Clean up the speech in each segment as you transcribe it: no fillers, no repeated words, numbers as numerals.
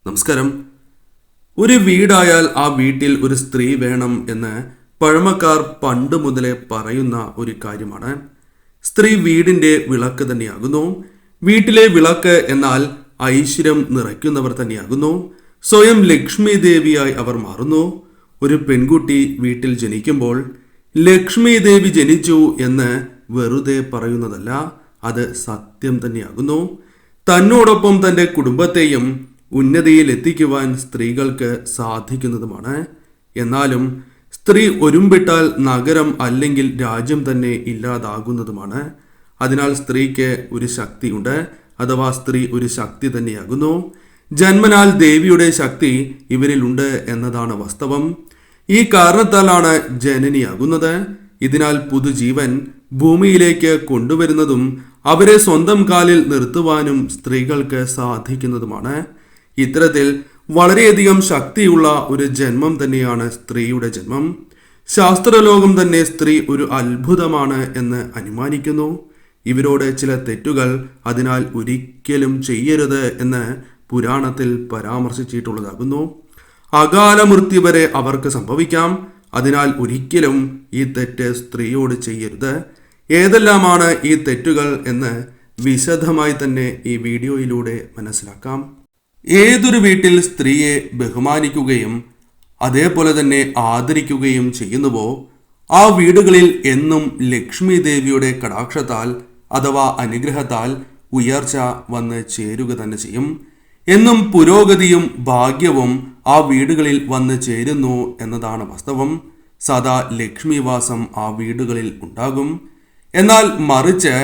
നമസ്കാരം. ഒരു വീടായാൽ ആ വീട്ടിൽ ഒരു സ്ത്രീ വേണം എന്ന് പഴമക്കാർ പണ്ട് മുതലേ പറയുന്ന ഒരു കാര്യമാണ്. സ്ത്രീ വീടിന്റെ വിളക്ക് തന്നെയാകുന്നു. വീട്ടിലെ വിളക്ക് എന്നാൽ ഐശ്വര്യം നിറയ്ക്കുന്നവർ തന്നെയാകുന്നു. സ്വയം ലക്ഷ്മി ദേവിയായി അവർ മാറുന്നു. ഒരു പെൺകുട്ടി വീട്ടിൽ ജനിക്കുമ്പോൾ ലക്ഷ്മി ദേവി ജനിച്ചു എന്ന് വെറുതെ പറയുന്നതല്ല, അത് സത്യം തന്നെയാകുന്നു. തന്നോടൊപ്പം തൻ്റെ കുടുംബത്തെയും ഉന്നതിയിൽ എത്തിക്കുവാൻ സ്ത്രീകൾക്ക് സാധിക്കുന്നതുമാണ്. എന്നാലും സ്ത്രീ ഒരുമ്പിട്ടാൽ നഗരം അല്ലെങ്കിൽ രാജ്യം തന്നെ ഇല്ലാതാകുന്നതുമാണ്. അതിനാൽ സ്ത്രീക്ക് ഒരു ശക്തിയുണ്ട്, അഥവാ സ്ത്രീ ഒരു ശക്തി തന്നെയാകുന്നു. ജന്മനാൽ ദേവിയുടെ ശക്തി ഇവരിലുണ്ട് എന്നതാണ് വാസ്തവം. ഈ കാരണത്താലാണ് ജനനിയാകുന്നത്. ഇതിനാൽ പുതുജീവൻ ഭൂമിയിലേക്ക് കൊണ്ടുവരുന്നതും അവരെ സ്വന്തം കാലിൽ നിർത്തുവാനും സ്ത്രീകൾക്ക് സാധിക്കുന്നതുമാണ്. ഇത്തരത്തിൽ വളരെയധികം ശക്തിയുള്ള ഒരു ജന്മം തന്നെയാണ് സ്ത്രീയുടെ ജന്മം. ശാസ്ത്രലോകം തന്നെ സ്ത്രീ ഒരു അത്ഭുതമാണ് എന്ന് അനുമാനിക്കുന്നു. ഇവരോട് ചില തെറ്റുകൾ അതിനാൽ ഒരിക്കലും ചെയ്യരുത് എന്ന് പുരാണത്തിൽ പരാമർശിച്ചിട്ടുള്ളതാകുന്നു. അകാല മൃത്യു വരെ അവർക്ക് സംഭവിക്കാം. അതിനാൽ ഒരിക്കലും ഈ തെറ്റ് സ്ത്രീയോട് ചെയ്യരുത്. ഏതെല്ലാമാണ് ഈ തെറ്റുകൾ എന്ന് വിശദമായി തന്നെ ഈ വീഡിയോയിലൂടെ മനസ്സിലാക്കാം. ഏതൊരു വീട്ടിൽ സ്ത്രീയെ ബഹുമാനിക്കുകയും അതേപോലെ തന്നെ ആദരിക്കുകയും ചെയ്യുന്നുവോ ആ വീടുകളിൽ എന്നും ലക്ഷ്മി ദേവിയുടെ കടാക്ഷത്താൽ അഥവാ അനുഗ്രഹത്താൽ ഉയർച്ച വന്ന് ചേരുക തന്നെ ചെയ്യും. എന്നും പുരോഗതിയും ഭാഗ്യവും ആ വീടുകളിൽ വന്ന് ചേരുന്നു എന്നതാണ് വാസ്തവം. സദാ ലക്ഷ്മിവാസം ആ വീടുകളിൽ ഉണ്ടാകും. എന്നാൽ മറിച്ച്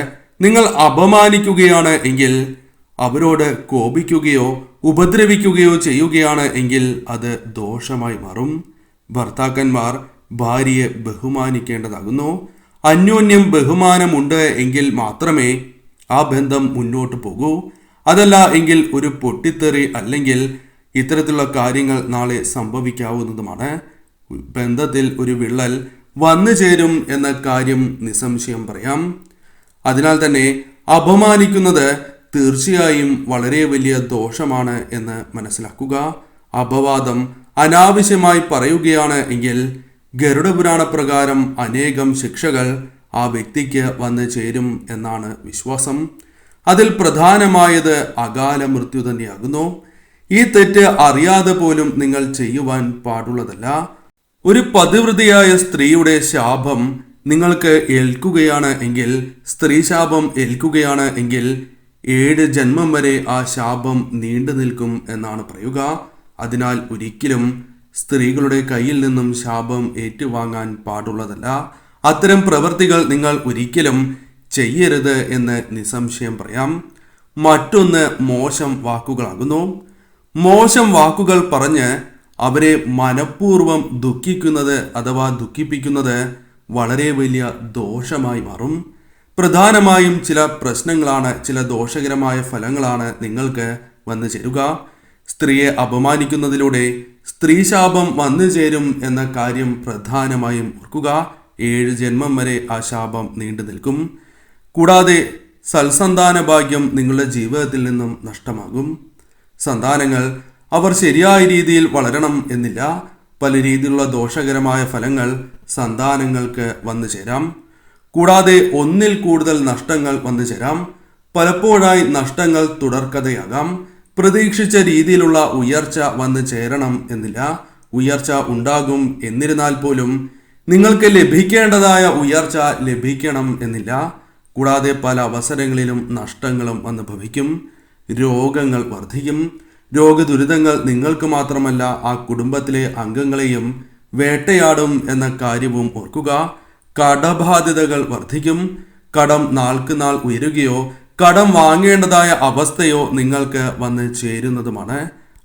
നിങ്ങൾ അപമാനിക്കുകയാണ് എങ്കിൽ, അവരോട് കോപിക്കുകയോ ഉപദ്രവിക്കുകയോ ചെയ്യുകയാണ് എങ്കിൽ അത് ദോഷമായി മാറും. ഭർത്താക്കന്മാർ ഭാര്യയെ ബഹുമാനിക്കേണ്ടതാകുന്നു. അന്യോന്യം ബഹുമാനമുണ്ട് എങ്കിൽ മാത്രമേ ആ ബന്ധം മുന്നോട്ട് പോകൂ. അതല്ല എങ്കിൽ ഒരു പൊട്ടിത്തെറി അല്ലെങ്കിൽ ഇത്തരത്തിലുള്ള കാര്യങ്ങൾ നാളെ സംഭവിക്കാവുന്നതുമാണ്. ബന്ധത്തിൽ ഒരു വിള്ളൽ വന്നു ചേരും എന്ന കാര്യം നിസ്സംശയം പറയാം. അതിനാൽ തന്നെ അപമാനിക്കുന്നത് തീർച്ചയായും വളരെ വലിയ ദോഷമാണ് എന്ന് മനസ്സിലാക്കുക. അപവാദം അനാവശ്യമായി പറയുകയാണ് എങ്കിൽ ഗരുഡപുരാണ പ്രകാരം അനേകം ശിക്ഷകൾ ആ വ്യക്തിക്ക് വന്നു ചേരും എന്നാണ് വിശ്വാസം. അതിൽ പ്രധാനമായത് അകാല മൃത്യു തന്നെയാകുന്നു. ഈ തെറ്റ് അറിയാതെ പോലും നിങ്ങൾ ചെയ്യുവാൻ പാടുള്ളതല്ല. ഒരു പതിവ്രതയായ സ്ത്രീയുടെ ശാപം നിങ്ങൾക്ക് ഏൽക്കുകയാണ് എങ്കിൽ, സ്ത്രീ ശാപം ഏൽക്കുകയാണ് എങ്കിൽ 7 ജന്മം വരെ ആ ശാപം നീണ്ടു നിൽക്കും എന്നാണ് പറയുക. അതിനാൽ ഒരിക്കലും സ്ത്രീകളുടെ കയ്യിൽ നിന്നും ശാപം ഏറ്റുവാങ്ങാൻ പാടുള്ളതല്ല. അത്തരം പ്രവൃത്തികൾ നിങ്ങൾ ഒരിക്കലും ചെയ്യരുത് എന്ന് നിസ്സംശയം പറയാം. മറ്റൊന്ന് മോശം വാക്കുകളാകുന്നു. മോശം വാക്കുകൾ പറഞ്ഞ് അവരെ മനഃപൂർവ്വം ദുഃഖിക്കുന്നത് അഥവാ ദുഃഖിപ്പിക്കുന്നത് വളരെ വലിയ ദോഷമായി മാറും. പ്രധാനമായും ചില പ്രശ്നങ്ങളാണ്, ചില ദോഷകരമായ ഫലങ്ങളാണ് നിങ്ങൾക്ക് വന്നു ചേരുക. സ്ത്രീയെ അപമാനിക്കുന്നതിലൂടെ സ്ത്രീശാപം വന്നു ചേരും എന്ന കാര്യം പ്രധാനമായും ഓർക്കുക. 7 ജന്മം വരെ ആ ശാപം നീണ്ടു നിൽക്കും. കൂടാതെ സൽസന്താന ഭാഗ്യം നിങ്ങളുടെ ജീവിതത്തിൽ നിന്നും നഷ്ടമാകും. സന്താനങ്ങൾ അവർ ശരിയായ രീതിയിൽ വളരണം എന്നില്ല. പല രീതിയിലുള്ള ദോഷകരമായ ഫലങ്ങൾ സന്താനങ്ങൾക്ക് വന്നു ചേരാം. കൂടാതെ ഒന്നിൽ കൂടുതൽ നഷ്ടങ്ങൾ വന്നു ചേരാം. പലപ്പോഴായി നഷ്ടങ്ങൾ തുടർക്കഥയാകാം. പ്രതീക്ഷിച്ച രീതിയിലുള്ള ഉയർച്ച വന്നു ചേരണം എന്നില്ല. ഉയർച്ച ഉണ്ടാകും, എന്നിരുന്നാൽ പോലും നിങ്ങൾക്ക് ലഭിക്കേണ്ടതായ ഉയർച്ച ലഭിക്കണം എന്നില്ല. കൂടാതെ പല അവസരങ്ങളിലും നഷ്ടങ്ങളും വന്നു ഭവിക്കും. രോഗങ്ങൾ വർദ്ധിക്കും. രോഗദുരിതങ്ങൾ നിങ്ങൾക്ക് മാത്രമല്ല ആ കുടുംബത്തിലെ അംഗങ്ങളെയും വേട്ടയാടും എന്ന കാര്യവും ഓർക്കുക. കടബാധ്യതകൾ വർദ്ധിക്കും. കടം നാൾക്ക് നാൾ ഉയരുകയോ കടം വാങ്ങേണ്ടതായ അവസ്ഥയോ നിങ്ങൾക്ക് വന്ന് ചേരുന്നതുമാണ്.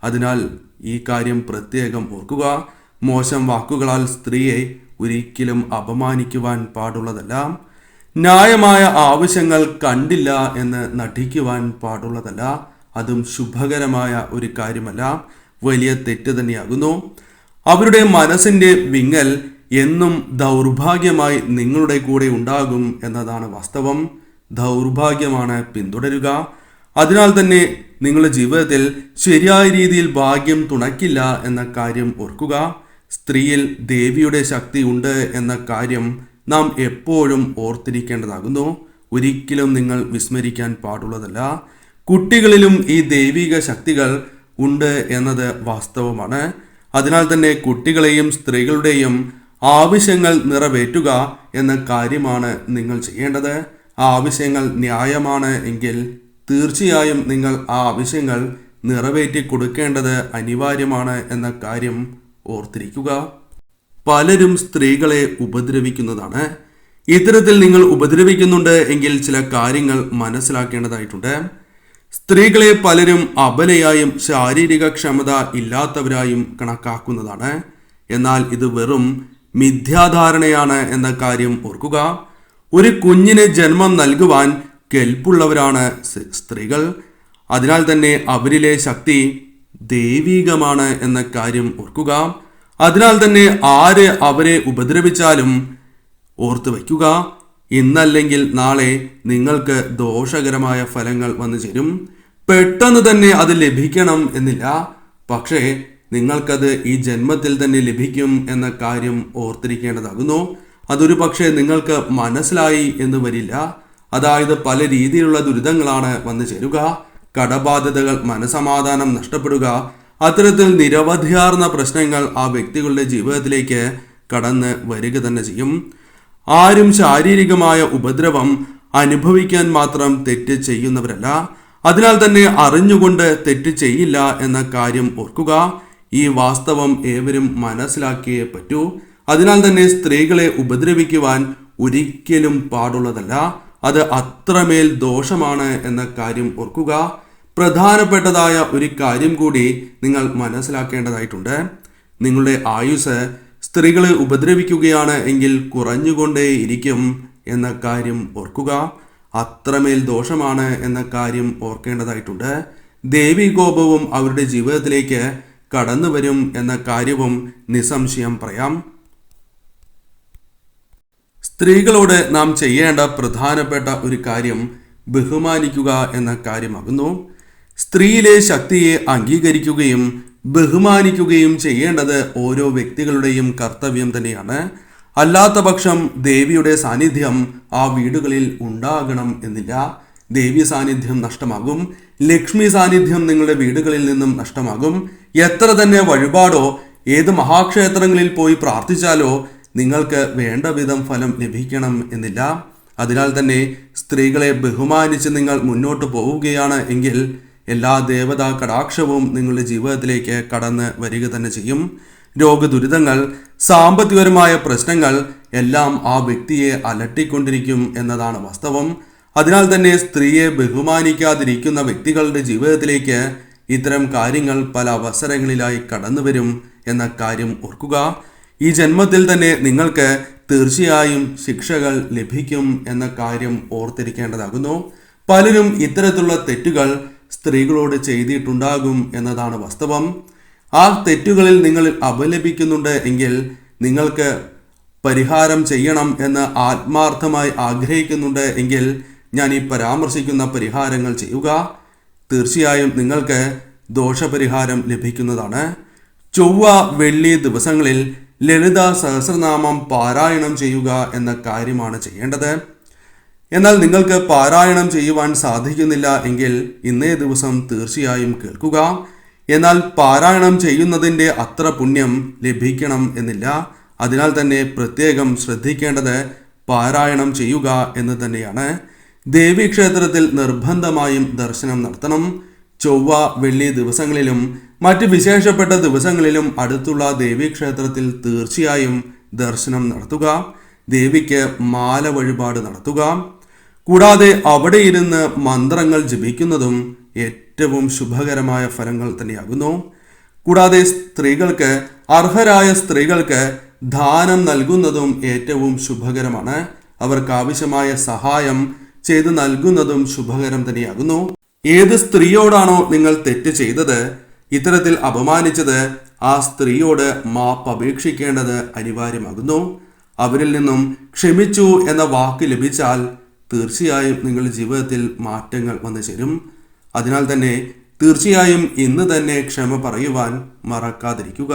അതിനാൽ ഈ കാര്യം പ്രത്യേകം ഓർക്കുക. മോശം വാക്കുകളാൽ സ്ത്രീയെ ഒരിക്കലും അപമാനിക്കുവാൻ പാടുള്ളതല്ല. ന്യായമായ ആവശ്യങ്ങൾ കണ്ടില്ല എന്ന് നടിക്കുവാൻ പാടുള്ളതല്ല. അതും ശുഭകരമായ ഒരു കാര്യമല്ല, വലിയ തെറ്റ് തന്നെയാകുന്നു. അവരുടെ മനസ്സിന്റെ വിങ്ങൽ എന്നും ദൗർഭാഗ്യമായി നിങ്ങളുടെ കൂടെ ഉണ്ടാകും എന്നതാണ് വാസ്തവം. ദൗർഭാഗ്യമാണ് പിന്തുടരുക. അതിനാൽ തന്നെ നിങ്ങളുടെ ജീവിതത്തിൽ ശരിയായ രീതിയിൽ ഭാഗ്യം തുണയ്ക്കില്ല എന്ന കാര്യം ഓർക്കുക. സ്ത്രീയിൽ ദേവിയുടെ ശക്തി ഉണ്ട് എന്ന കാര്യം നാം എപ്പോഴും ഓർത്തിരിക്കേണ്ടതാകുന്നു. ഒരിക്കലും നിങ്ങൾ വിസ്മരിക്കാൻ പാടുള്ളതല്ല. കുട്ടികളിലും ഈ ദൈവിക ശക്തികൾ ഉണ്ട് എന്നത് വാസ്തവമാണ്. അതിനാൽ തന്നെ കുട്ടികളെയും സ്ത്രീകളുടെയും ആവശ്യങ്ങൾ നിറവേറ്റുക എന്ന കാര്യമാണ് നിങ്ങൾ ചെയ്യേണ്ടത്. ആ ആവശ്യങ്ങൾ ന്യായമാണ് എങ്കിൽ തീർച്ചയായും നിങ്ങൾ ആ ആവശ്യങ്ങൾ നിറവേറ്റി കൊടുക്കേണ്ടത് അനിവാര്യമാണ് എന്ന കാര്യം ഓർത്തിരിക്കുക. പലരും സ്ത്രീകളെ ഉപദ്രവിക്കുന്നതാണ്. ഇത്തരത്തിൽ നിങ്ങൾ ഉപദ്രവിക്കുന്നുണ്ട് എങ്കിൽ ചില കാര്യങ്ങൾ മനസ്സിലാക്കേണ്ടതായിട്ടുണ്ട്. സ്ത്രീകളെ പലരും അബലയായും ശാരീരിക ക്ഷമത ഇല്ലാത്തവരായും കണക്കാക്കുന്നതാണ്. എന്നാൽ ഇത് വെറും മിഥ്യാധാരണയാണ് എന്ന കാര്യം ഓർക്കുക. ഒരു കുഞ്ഞിന് ജന്മം നൽകുവാൻ കെൽപ്പുള്ളവരാണ് സ്ത്രീകൾ. അതിനാൽ തന്നെ അവരിലെ ശക്തി ദൈവികമാണ് എന്ന കാര്യം ഓർക്കുക. അതിനാൽ തന്നെ ആര് അവരെ ഉപദ്രവിച്ചാലും ഓർത്തു വയ്ക്കുക, ഇന്നല്ലെങ്കിൽ നാളെ നിങ്ങൾക്ക് ദോഷകരമായ ഫലങ്ങൾ വന്നു ചേരും. പെട്ടെന്ന് തന്നെ അത് ലഭിക്കണം എന്നില്ല, പക്ഷേ നിങ്ങൾക്കത് ഈ ജന്മത്തിൽ തന്നെ ലഭിക്കും എന്ന കാര്യം ഓർത്തിരിക്കേണ്ടതാകുന്നു. അതൊരു പക്ഷേ നിങ്ങൾക്ക് മനസ്സിലായി എന്ന് വരില്ല. അതായത് പല രീതിയിലുള്ള ദുരിതങ്ങളാണ് വന്നു ചേരുക, കടബാധ്യതകൾ, മനസമാധാനം നഷ്ടപ്പെടുക. അത്തരത്തിൽ നിരവധിയാർന്ന പ്രശ്നങ്ങൾ ആ വ്യക്തികളുടെ ജീവിതത്തിലേക്ക് കടന്ന് വരിക തന്നെ ചെയ്യും. ആരും ശാരീരികമായ ഉപദ്രവം അനുഭവിക്കാൻ മാത്രം തെറ്റ് ചെയ്യുന്നവരല്ല. അതിനാൽ തന്നെ അറിഞ്ഞുകൊണ്ട് തെറ്റ് ചെയ്യില്ല എന്ന കാര്യം ഓർക്കുക. ഈ വാസ്തവം ഏവരും മനസ്സിലാക്കിയേ പറ്റൂ. അതിനാൽ തന്നെ സ്ത്രീകളെ ഉപദ്രവിക്കുവാൻ ഒരിക്കലും പാടുള്ളതല്ല. അത് അത്രമേൽ ദോഷമാണ് എന്ന കാര്യം ഓർക്കുക. പ്രധാനപ്പെട്ടതായ ഒരു കാര്യം കൂടി നിങ്ങൾ മനസ്സിലാക്കേണ്ടതായിട്ടുണ്ട്. നിങ്ങളുടെ ആയുസ് സ്ത്രീകളെ ഉപദ്രവിക്കുകയാണ് എങ്കിൽ കുറഞ്ഞുകൊണ്ടേയിരിക്കും എന്ന കാര്യം ഓർക്കുക. അത്രമേൽ ദോഷമാണ് എന്ന കാര്യം ഓർക്കേണ്ടതായിട്ടുണ്ട്. ദേവീകോപവും അവരുടെ ജീവിതത്തിലേക്ക് കടന്നു വരും എന്ന കാര്യവും നിസ്സംശയം പറയാം. സ്ത്രീകളോട് നാം ചെയ്യേണ്ട പ്രധാനപ്പെട്ട ഒരു കാര്യം ബഹുമാനിക്കുക എന്ന കാര്യമാകുന്നു. സ്ത്രീയിലെ ശക്തിയെ അംഗീകരിക്കുകയും ബഹുമാനിക്കുകയും ചെയ്യേണ്ടത് ഓരോ വ്യക്തികളുടെയും കർത്തവ്യം തന്നെയാണ്. അല്ലാത്ത പക്ഷം ദേവിയുടെ സാന്നിധ്യം ആ വീടുകളിൽ ഉണ്ടാകണം എന്നില്ല. ദേവി സാന്നിധ്യം നഷ്ടമാകും. ലക്ഷ്മി സാന്നിധ്യം നിങ്ങളുടെ വീടുകളിൽ നിന്നും നഷ്ടമാകും. എത്ര തന്നെ വഴിപാടോ ഏത് മഹാക്ഷേത്രങ്ങളിൽ പോയി പ്രാർത്ഥിച്ചാലോ നിങ്ങൾക്ക് വേണ്ട വിധം ഫലം ലഭിക്കണം എന്നില്ല. അതിനാൽ തന്നെ സ്ത്രീകളെ ബഹുമാനിച്ച് നിങ്ങൾ മുന്നോട്ട് പോവുകയാണ് എങ്കിൽ എല്ലാ ദേവതാ കടാക്ഷവും നിങ്ങളുടെ ജീവിതത്തിലേക്ക് കടന്ന് വരിക തന്നെ ചെയ്യും. രോഗദുരിതങ്ങൾ, സാമ്പത്തികപരമായ പ്രശ്നങ്ങൾ എല്ലാം ആ വ്യക്തിയെ അലട്ടിക്കൊണ്ടിരിക്കും എന്നതാണ് വാസ്തവം. അതിനാൽ തന്നെ സ്ത്രീയെ ബഹുമാനിക്കാതിരിക്കുന്ന വ്യക്തികളുടെ ജീവിതത്തിലേക്ക് ഇത്തരം കാര്യങ്ങൾ പല അവസരങ്ങളിലായി കടന്നു വരും എന്ന കാര്യം ഓർക്കുക. ഈ ജന്മത്തിൽ തന്നെ നിങ്ങൾക്ക് തീർച്ചയായും ശിക്ഷകൾ ലഭിക്കും എന്ന കാര്യം ഓർത്തിരിക്കേണ്ടതാകുന്നു. പലരും ഇത്തരത്തിലുള്ള തെറ്റുകൾ സ്ത്രീകളോട് ചെയ്തിട്ടുണ്ടാകും എന്നതാണ് വാസ്തവം. ആ തെറ്റുകളിൽ നിങ്ങൾ അപലപിക്കുന്നുണ്ട് എങ്കിൽ നിങ്ങൾക്ക് പരിഹാരം ചെയ്യണം എന്ന് ആത്മാർത്ഥമായി ആഗ്രഹിക്കുന്നുണ്ട് എങ്കിൽ ഞാൻ ഈ പരാമർശിക്കുന്ന പരിഹാരങ്ങൾ ചെയ്യുക. തീർച്ചയായും നിങ്ങൾക്ക് ദോഷപരിഹാരം ലഭിക്കുന്നതാണ്. ചൊവ്വ, വെള്ളി ദിവസങ്ങളിൽ ലളിത സഹസ്രനാമം പാരായണം ചെയ്യുക എന്ന കാര്യമാണ് ചെയ്യേണ്ടത്. എന്നാൽ നിങ്ങൾക്ക് പാരായണം ചെയ്യുവാൻ സാധിക്കുന്നില്ല എങ്കിൽ ഇന്നേ ദിവസം തീർച്ചയായും കേൾക്കുക. എന്നാൽ പാരായണം ചെയ്യുന്നതിൻ്റെ അത്ര പുണ്യം ലഭിക്കണം എന്നില്ല. അതിനാൽ തന്നെ പ്രത്യേകം ശ്രദ്ധിക്കേണ്ടത് പാരായണം ചെയ്യുക എന്ന് തന്നെയാണ്. ദേവീക്ഷേത്രത്തിൽ നിർബന്ധമായും ദർശനം നടത്തണം. ചൊവ്വ, വെള്ളി ദിവസങ്ങളിലും മറ്റ് വിശേഷപ്പെട്ട ദിവസങ്ങളിലും അടുത്തുള്ള ദേവീക്ഷേത്രത്തിൽ തീർച്ചയായും ദർശനം നടത്തുക. ദേവിക്ക് മാല വഴിപാട് നടത്തുക. കൂടാതെ അവിടെ ഇരുന്ന് മന്ത്രങ്ങൾ ജപിക്കുന്നതും ഏറ്റവും ശുഭകരമായ ഫലങ്ങൾ തന്നെയാകുന്നു. കൂടാതെ സ്ത്രീകൾക്ക്, അർഹരായ സ്ത്രീകൾക്ക് ദാനം നൽകുന്നതും ഏറ്റവും ശുഭകരമാണ്. അവർക്ക് ആവശ്യമായ സഹായം ചെയ്തു നൽകുന്നതും ശുഭകരം തന്നെയാകുന്നു. ഏത് സ്ത്രീയോടാണോ നിങ്ങൾ തെറ്റ് ചെയ്തത്, ഇത്തരത്തിൽ അപമാനിച്ചത്, ആ സ്ത്രീയോട് മാപ്പ് അപേക്ഷിക്കേണ്ടത് അനിവാര്യമാകുന്നു. അവരിൽ നിന്നും ക്ഷമിച്ചു എന്ന വാക്ക് ലഭിച്ചാൽ തീർച്ചയായും നിങ്ങളുടെ ജീവിതത്തിൽ മാറ്റങ്ങൾ വന്നു ചേരും. അതിനാൽ തന്നെ തീർച്ചയായും ഇന്ന് തന്നെ ക്ഷമ പറയുവാൻ മറക്കാതിരിക്കുക.